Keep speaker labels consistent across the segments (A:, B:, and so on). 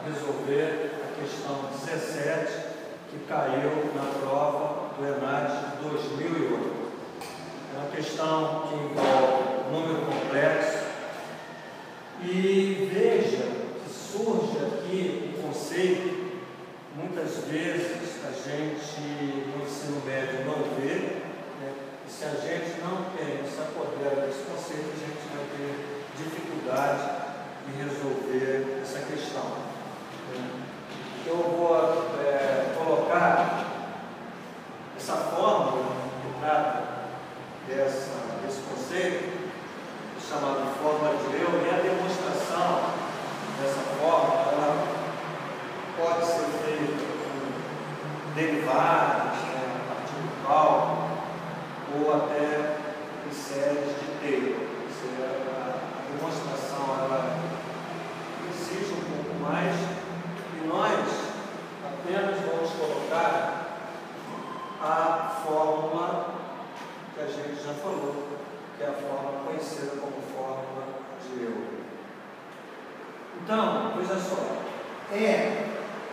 A: resolver a questão 17, que caiu na prova do ENAD de 2008. É uma questão que envolve número complexo e veja que surge aqui um conceito, muitas vezes a gente no ensino médio não vê, né? E se a gente não se apodera desse conceito, a gente vai ter dificuldade em resolver essa questão. Eu vou colocar essa fórmula que trata desse conceito, chamado fórmula de Euler, e a demonstração dessa fórmula ela pode ser feita com derivadas, a partir do cálculo, ou até em séries de Taylor. A demonstração ela exige um pouco mais e nós apenas vamos colocar a fórmula que a gente já falou, que é a fórmula conhecida como fórmula de Euler. Então, veja só, E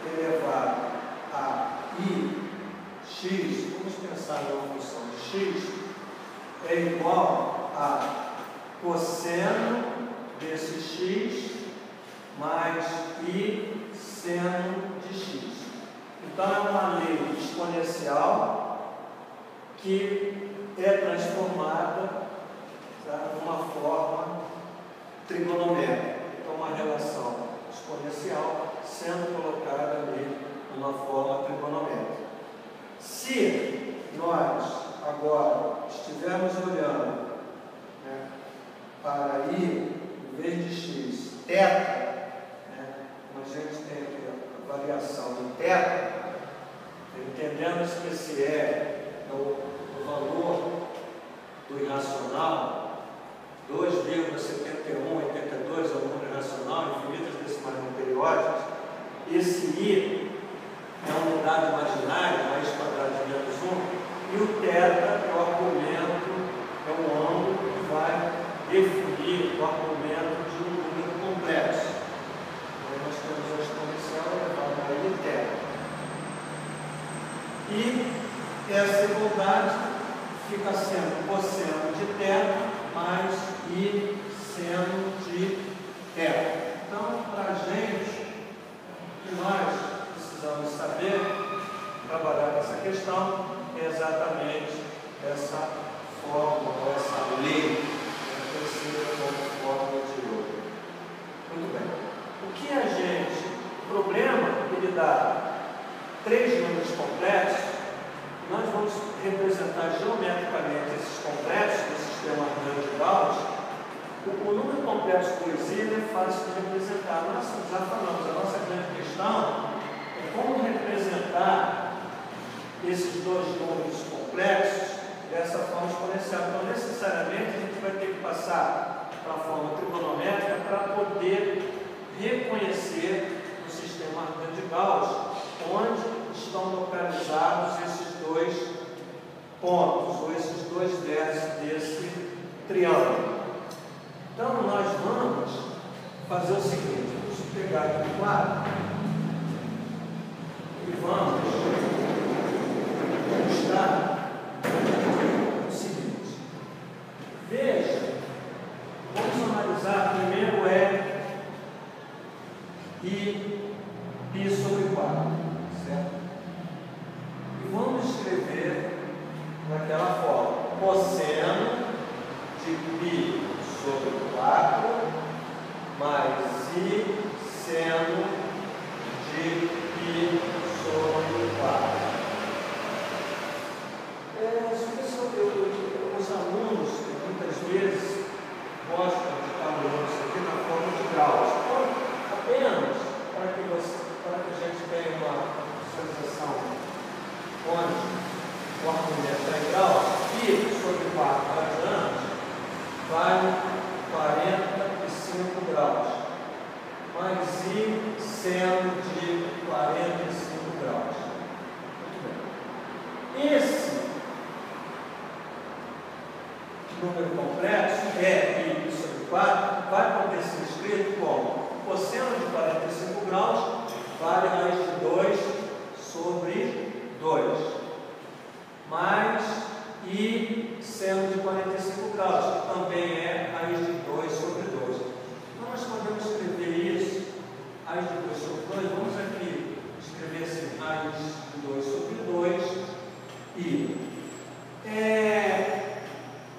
A: elevado a IX, vamos pensar numa função de x, é igual a cosseno desse x mais I seno de x. Então, é uma lei exponencial que é transformada numa forma trigonométrica. Então, uma relação exponencial sendo colocada ali numa forma trigonométrica. Se nós agora estivermos olhando para I, em vez de x, θ, como a gente tem aqui a variação em θ, entendemos que esse é o valor do irracional, 2,71, 82 é o número irracional, infinitas decimais não periódicas. Esse I é a unidade imaginária, raiz quadrada de menos 1, e o θ é o argumento, é o ângulo que vai definir o argumento de um número complexo. Então, nós temos a exponencial elevada a I θ. E essa igualdade fica sendo cosseno de θ mais I seno de θ. Então, para a gente, o que nós precisamos saber, trabalhar com essa questão, é exatamente essa fórmula, essa lei, conhecida como fórmula de Euler. Muito bem. O que a gente, o problema, ele dá 3 números complexos. Nós vamos representar geometricamente esses complexos do sistema de Gauss. O número complexo do exílio é fácil de representar. Nós já falamos, a nossa grande questão é como representar esses dois números complexos dessa forma exponencial. Então, necessariamente, a gente vai ter que passar para a forma trigonométrica para poder reconhecer no sistema de Gauss onde estão localizados esses dois pontos, ou esses dois vértices desse triângulo. Então, nós vamos fazer o seguinte, vamos pegar aqui o quadro e vamos mostrar o seguinte. Veja, vamos analisar primeiro e π sobre 4, certo? E vamos escrever naquela forma, cosseno de π sobre 4 mais I seno de π sobre 4. Os alunos, muitas vezes, gostam de estar olhando isso aqui na forma de Gauss. Então, apenas para que a gente tenha uma visualização onde o argumento é em Gauss, π sobre 4 adiante vale 45 graus, mais I seno de 45 graus. Muito bem. Esse número complexo é π sobre 4, vai poder ser escrito como cosseno de 45 graus vale raiz de 2 sobre 2, mais I seno de 45 graus, que também é raiz de 2 sobre 2. Então, nós podemos escrever isso, raiz de 2 sobre 2, vamos aqui escrever assim, raiz de 2 sobre 2, e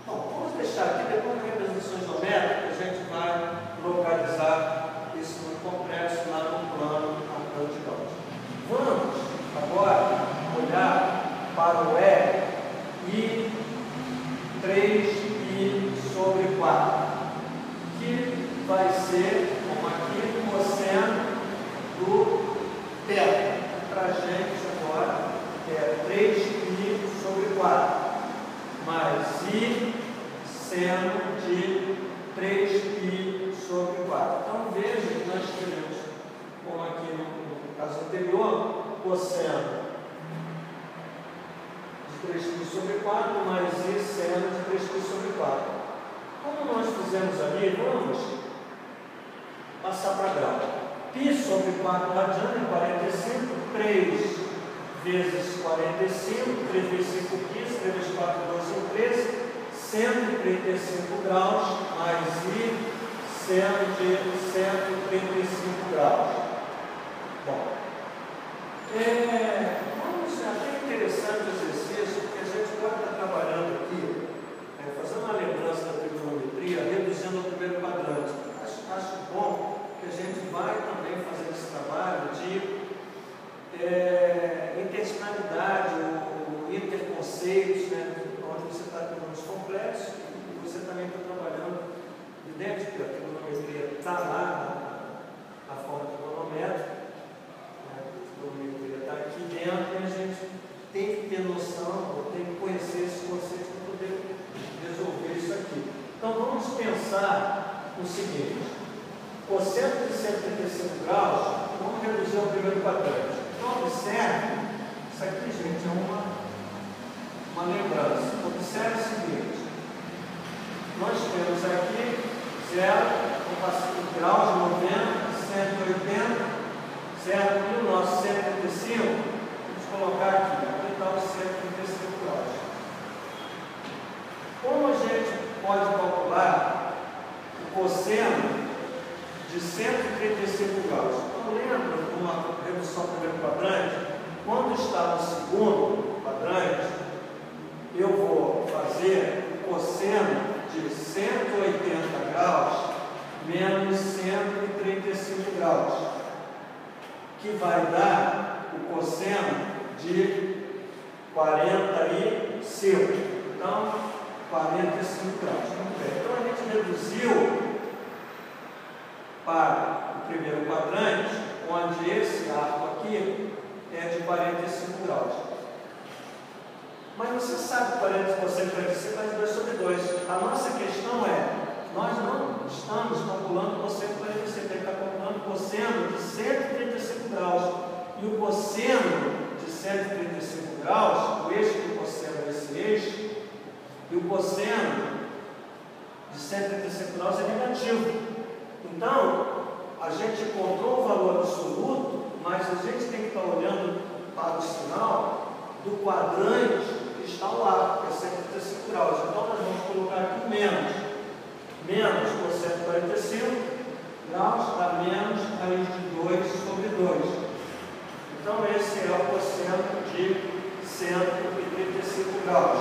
A: bom, vamos deixar aqui, depois das representações geométricas, a gente vai localizar isso no complexo, lá no plano de Gauss. Vamos agora olhar para o I 3I sobre 4, que vai ser, como aqui, cosseno do θ. Para a gente agora é 3I sobre 4, mais I seno de 3I sobre 4. Então veja que nós temos, como aqui no caso anterior, cosseno de 3π sobre 4 mais I seno de 3π sobre 4. Como nós fizemos ali, vamos passar para grau. Π sobre 4 radiano é 45, 3 vezes 45, 3 vezes 5, 15, 3 vezes 4, 12, 13, 135 graus, mais I seno de 135 graus. Bom, achei interessante o exercício, porque a gente pode estar trabalhando aqui, fazendo uma lembrança da trigonometria, reduzindo o primeiro quadrante. Acho bom que a gente vai também fazer esse trabalho de intencionalidade, ou interconceitos, né, onde você está tendo os complexos e você também está trabalhando dentro que a trigonometria está lá na forma trigonométrica, a trigonometria está aqui dentro e a gente tem que ter noção, ou tem que conhecer esse conceito para poder resolver isso aqui. Então vamos pensar o seguinte: cosseno de 135 graus, vamos reduzir ao primeiro quadrante. Então observe, isso aqui, gente, é uma lembrança. Observe o seguinte: nós temos aqui 0, vamos passar em graus de 90, 180, certo? E o nosso 135, vamos colocar aqui, está os 135 graus. Como a gente pode calcular o cosseno de 135 graus? Então, lembra de uma redução do primeiro quadrante? Quando está no segundo quadrante, eu vou fazer o cosseno de 180 graus menos 135 graus, que vai dar o cosseno de 45. Então, 45 graus. Muito bem. Então, a gente reduziu para o primeiro quadrante, onde esse arco aqui é de 45 graus. Mas você sabe que 45 faz 2 sobre 2. A nossa questão é, nós não estamos calculando o cosseno de 45, ele está calculando o cosseno de 135 graus. E o cosseno de 135 graus, o eixo do cosseno é esse eixo, e o cosseno de 135 graus é negativo. Então, a gente encontrou o valor absoluto, mas a gente tem que estar olhando para o sinal do quadrante que está ao lado, que é 135 graus. Então, nós vamos colocar aqui menos cosseno de 45 graus dá menos raiz de 2 sobre 2. Então, esse é o cosseno de 135 graus.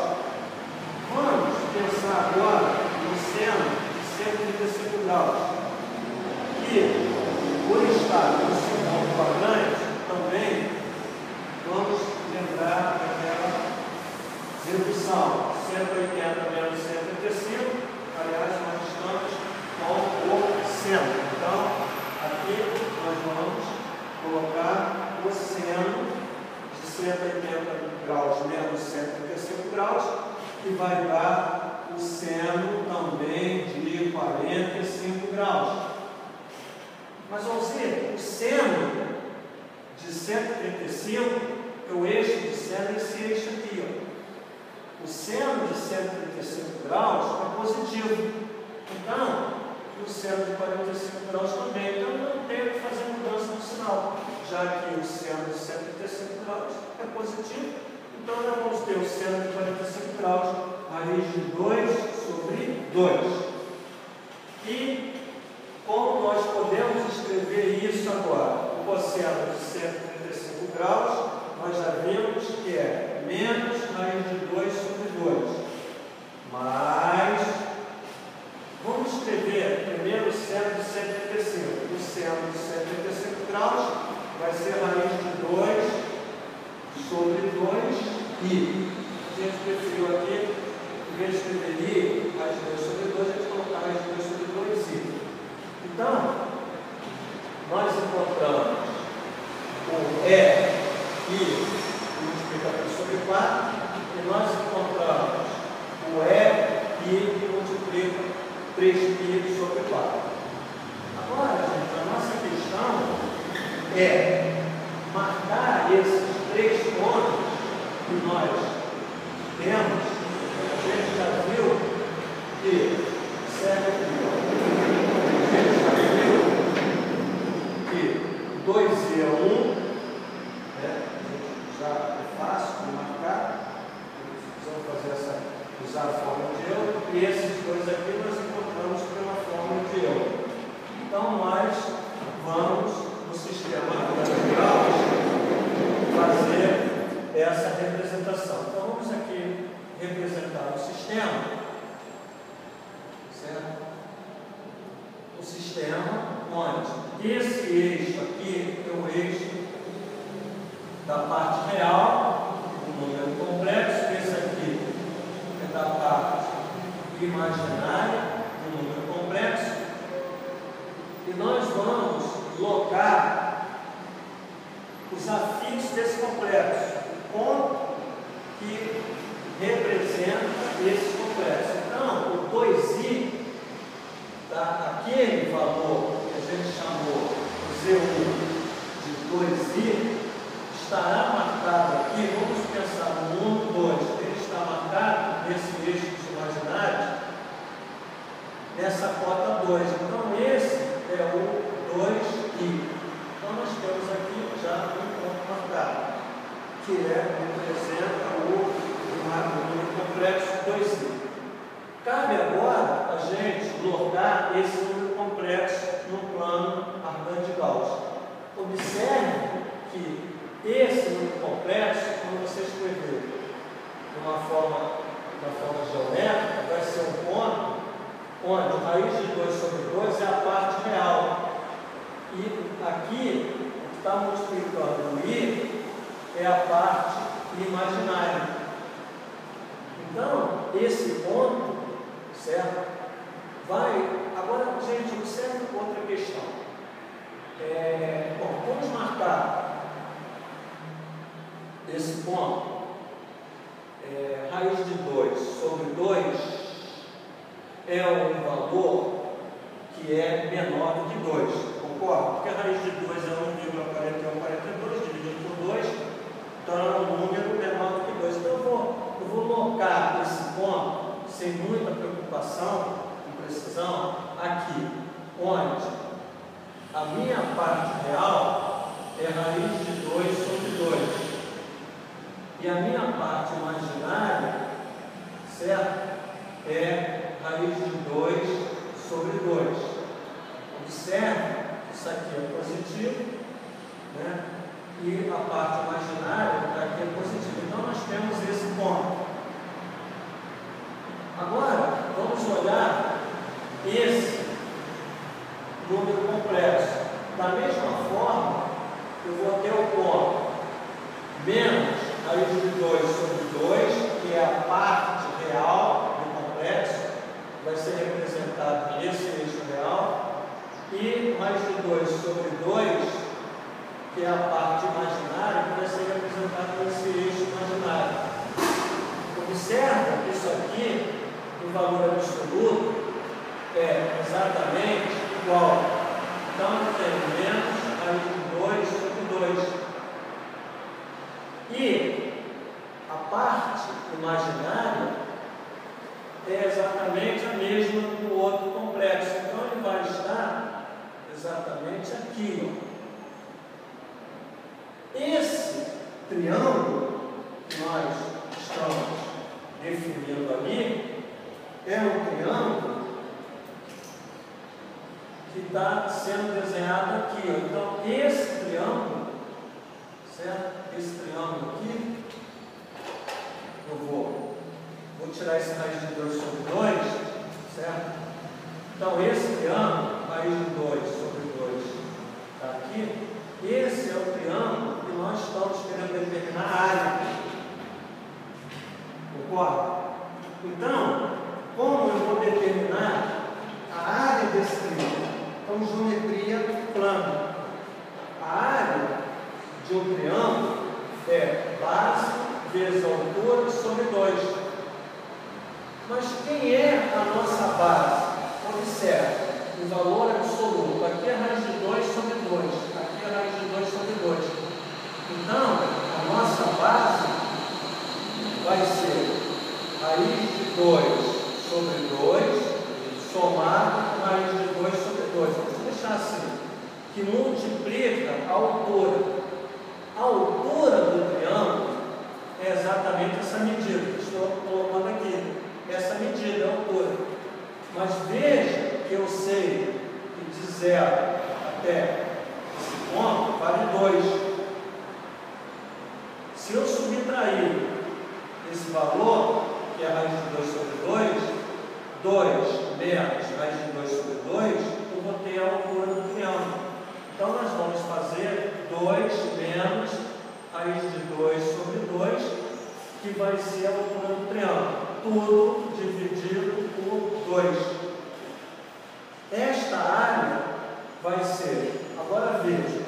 A: Vamos pensar agora no seno de 135 graus, que, por estar no segundo quadrante, também vamos lembrar daquela redução 180 menos 135. Aliás, nós estamos com o seno. Então, aqui nós vamos colocar o seno de 180 graus menos 135 graus, que vai dar o seno também de 45 graus. Mas vamos ver, o seno de 135 é o eixo de seno, esse eixo aqui, ó. O seno de 135 graus é positivo. Então, o seno de 45 graus também. Então, eu não tenho que fazer mudança no sinal. já que o seno de 135 graus é positivo, então nós vamos ter o seno de 45 graus, raiz de 2 sobre 2. E como nós podemos escrever isso agora? O cosseno de 135 graus, nós já vimos que é menos raiz de 2 sobre 2. Mas, vamos escrever primeiro o seno de 135. O seno de 135 graus vai ser raiz de 2 sobre 2i. A gente preferiu aqui, em vez de escrever i, raiz de 2 sobre 2, a gente colocar raiz de 2 sobre 2i. Então, nós encontramos o i multiplicado sobre 4, e nós encontramos o i multiplica 3π sobre 4. Agora, gente, a nossa questão é marcar esses 3 pontos que nós temos. A gente já viu que serve aqui. A gente já viu que 2i é 1, né? Já é fácil de marcar. Precisamos fazer usar a fórmula de Euler, e esses dois aqui nós encontramos pela fórmula de Euler. Então, nós vamos, no sistema radical, fazer essa representação. Então, vamos aqui representar o sistema, certo? O sistema onde esse eixo aqui é o eixo da parte real, do número complexo, esse aqui é da parte imaginária, do número complexo, e nós vamos locar os afixos desse complexo, o ponto que representa esse complexo. Então, o 2i, aquele valor que a gente chamou Z1 de 2i, estará marcado aqui, vamos pensar no 1, 2, ele está marcado nesse eixo dos imaginários, nessa cota 2. Então, esse é o 2i. Então, nós temos aqui já um ponto marcado, que representa o número complexo 2i. Cabe agora a gente locar esse número complexo no plano Argand de Gauss. Observe que esse número complexo, quando você escrever de uma forma geométrica, vai ser um ponto onde a raiz de 2 sobre 2 é a parte real. E aqui, o que está multiplicando o i é a parte imaginária. Então, esse ponto, certo? Agora, gente, observe outra questão. Bom, vamos marcar esse ponto. Raiz de 2 sobre 2 é um valor que é menor do que 2, concorda? Porque a raiz de 2 é 1,4142 dividido por 2, então é um número menor do que 2. Então eu vou locar esse ponto sem muita preocupação e precisão aqui, onde a minha parte real é raiz de 2 sobre 2 e a minha parte imaginária, certo? É raiz de 2 sobre 2. Observe que isso aqui é positivo, né? E a parte imaginária aqui é positiva. Então, nós temos esse ponto. Agora, vamos olhar esse número complexo. Da mesma forma, eu vou ter o ponto menos raiz de 2 sobre 2, que é a parte real do complexo, vai ser representado nesse eixo real, e raiz de 2 sobre 2, que é a parte imaginária, que vai ser representada nesse eixo imaginário. Observa que isso aqui, o valor absoluto, é exatamente igual. Então, tem menos raiz de 2 sobre 2. E a parte imaginária é exatamente a mesma do outro complexo. Então, ele vai estar exatamente aqui. triângulo que nós estamos definindo ali é um triângulo que está sendo desenhado aqui. Então, esse triângulo, certo? Esse triângulo aqui, eu vou tirar esse raiz de 2 sobre 2, certo? Então, esse triângulo, raiz de 2 sobre 2, está aqui. Esse é o triângulo que nós estamos querendo determinar a área. Concorda? Então, como eu vou determinar a área desse triângulo? Então, geometria plana. A área de um triângulo é base vezes altura sobre 2. Mas quem é a nossa base? Observe, o valor absoluto. Aqui é raiz de 2 sobre 2. Aqui é raiz de 2 sobre 2. Então, a nossa base vai ser raiz de 2 sobre 2, somado com raiz de 2 sobre 2. Vamos deixar assim, que multiplica a altura. A altura do triângulo é exatamente essa medida que estou colocando aqui. Essa medida é a altura. Mas veja que eu sei que de 0 até esse ponto vale 2. Se eu subtrair esse valor, que é a raiz de 2 sobre 2 menos raiz de 2 sobre 2, eu vou ter a altura do triângulo. Então, nós vamos fazer 2 menos raiz de 2 sobre 2, que vai ser a altura do triângulo. Tudo dividido por 2. Esta área vai ser, agora veja,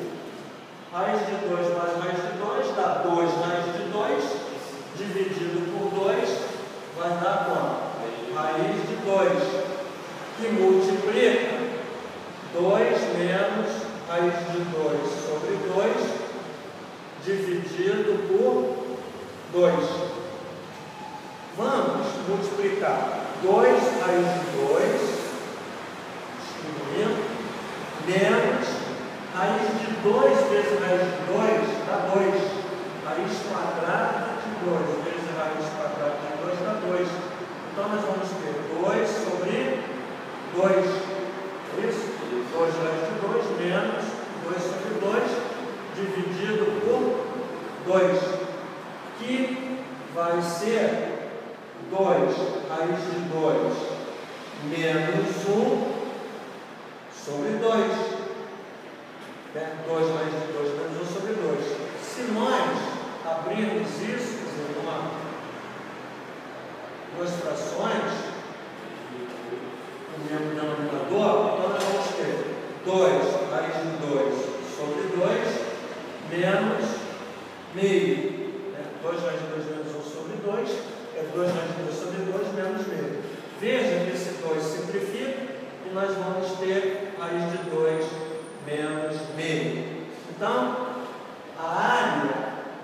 A: raiz de 2 mais raiz de 2 dá 2 raiz de 2, dividido por 2, vai dar quanto? Raiz de 2, que multiplica 2 menos raiz de 2 sobre 2, dividido por 2. Vamos multiplicar 2 raiz de 2, menos raiz de 2 vezes raiz de 2 dá 2. Raiz quadrada de 2 vezes raiz quadrada de 2 dá 2. Então, nós vamos ter 2 sobre 2. Isso? 2 raiz de 2 menos 2 sobre 2, dividido por 2. Que vai ser 2 raiz de 2 menos 1 sobre 2. 2 raiz de 2 menos 1 sobre 2. Se nós abrirmos isso, quer dizer, duas frações, o mesmo denominador, então nós vamos ter 2 raiz de 2 sobre 2 menos meio. 2 raiz de 2 menos 1 sobre 2 é 2 raiz de 2 sobre 2 menos meio. Veja que esse 2 simplifica e nós vamos ter raiz de 2 menos meio. Então, a área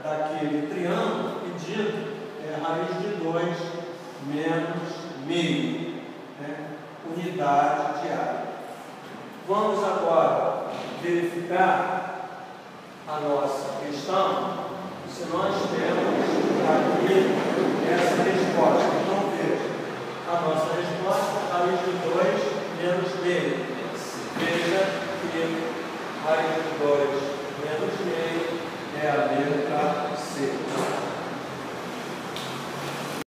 A: daquele triângulo pedido é raiz de 2 menos meio, unidade de área. Vamos agora verificar a nossa questão, se nós temos aqui essa resposta. Então, veja, a nossa resposta, raiz de 2 menos meio. Veja que raiz de 2 menos meio é a mesma